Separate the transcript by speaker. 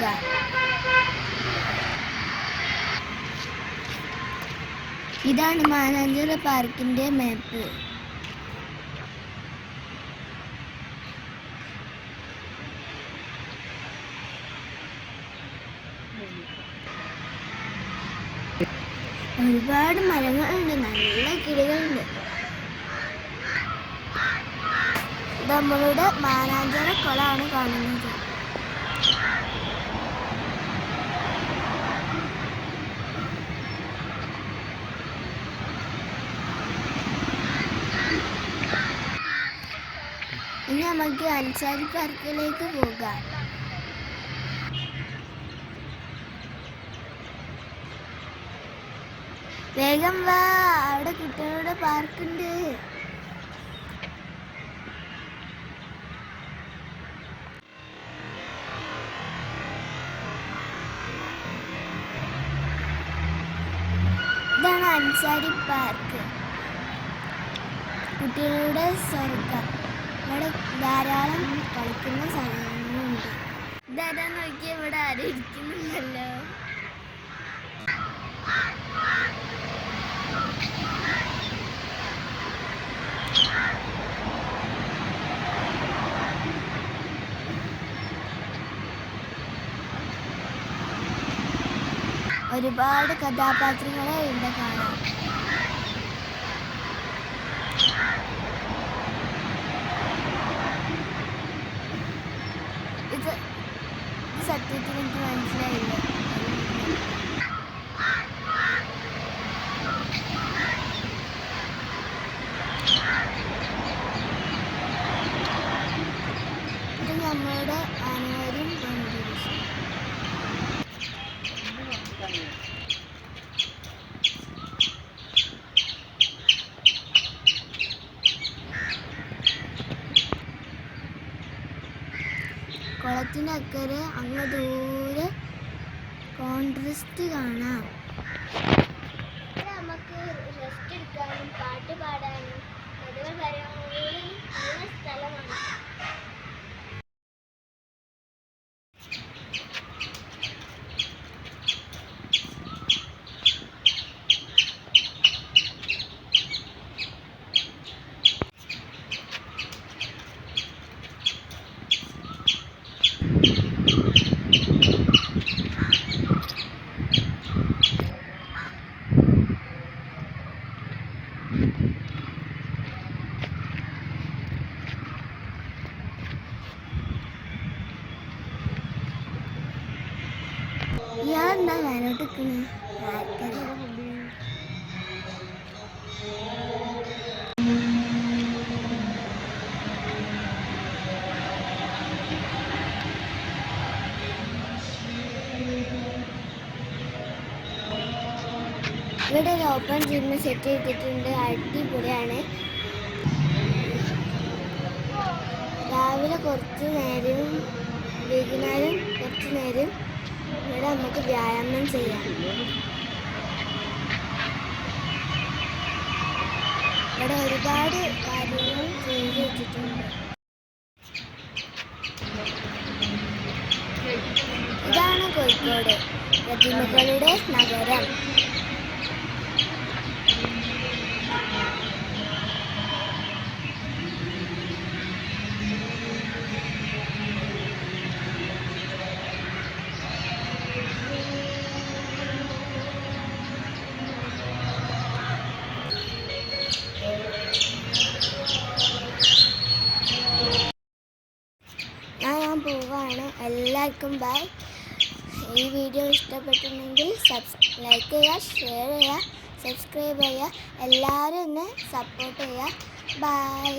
Speaker 1: പോവുക. ഇതാണ് മാനാഞ്ചിറ പാർക്കിന്റെ മാപ്പ്. ഒരുപാട് മരങ്ങളുണ്ട്, നല്ല കിളികളുണ്ട്. നമ്മളുടെ മാനാഞ്ചിറ കുളമാണ് കാണുന്നത്. ഇനി നമുക്ക് അൻസാരി പാർക്കിലേക്ക് പോകാം. വേഗം വാ, അവിടെ കുട്ടികളുടെ പാർക്കുണ്ട്. ഇതാണ് അൻസാരി പാർക്ക്, കുട്ടികളുടെ സ്വർഗം. ഇവിടെ ധാരാളം കളിക്കുന്ന സ്ഥലങ്ങളുണ്ട്. ഇതാരാ നോക്കിയാൽ ഇവിടെ ആരും ഇരിക്കുന്നുണ്ടല്ലോ. ഒരുപാട് കഥാപാത്രങ്ങളെ ഇവിടെ കാണാം. ഇത് സത്യത്തിൽ എനിക്ക് മനസ്സിലായില്ല. ഇത് നമ്മളുടെ ആനവരും കുളത്തിനക്കരെ അങ്ങ് ദൂരെ കോൺട്രസ്റ്റ് കാണാം. നമുക്ക് റെസ്റ്റ് എടുക്കാനും പാട്ട് പാടാനും കഥകൾ പറയാനും നല്ല സ്ഥലമാണ്. ഇയാളെന്താ ഞാനോട്ട് ഇവിടെ ഒരു ഓപ്പൺ ജിം സെറ്റ് ചെയ്തിട്ടുണ്ട്. അടിപൊളിയാണ്. രാവിലെ കുറച്ച് നേരവും വൈകുന്നേരം കുറച്ച് നേരം ഇവിടെ നമുക്ക് വ്യായാമം ചെയ്യാം. ഇവിടെ ഒരുപാട് കാര്യങ്ങൾ ചെയ്ത് വെച്ചിട്ടുണ്ട്. ഇതാണ് കോഴിക്കോട്, പ്രതിമകളുടെ നഗരം. ഞാൻ പോവാണ്. എല്ലാവർക്കും ബൈ. ഈ വീഡിയോ ഇഷ്ടപ്പെട്ടിട്ടുണ്ടെങ്കിൽ ലൈക്ക് ചെയ്യുക, ഷെയർ ചെയ്യുക, സബ്സ്ക്രൈബ് ചെയ്യുക. എല്ലാവരും എന്നെ സപ്പോർട്ട് ചെയ്യുക. ബൈ.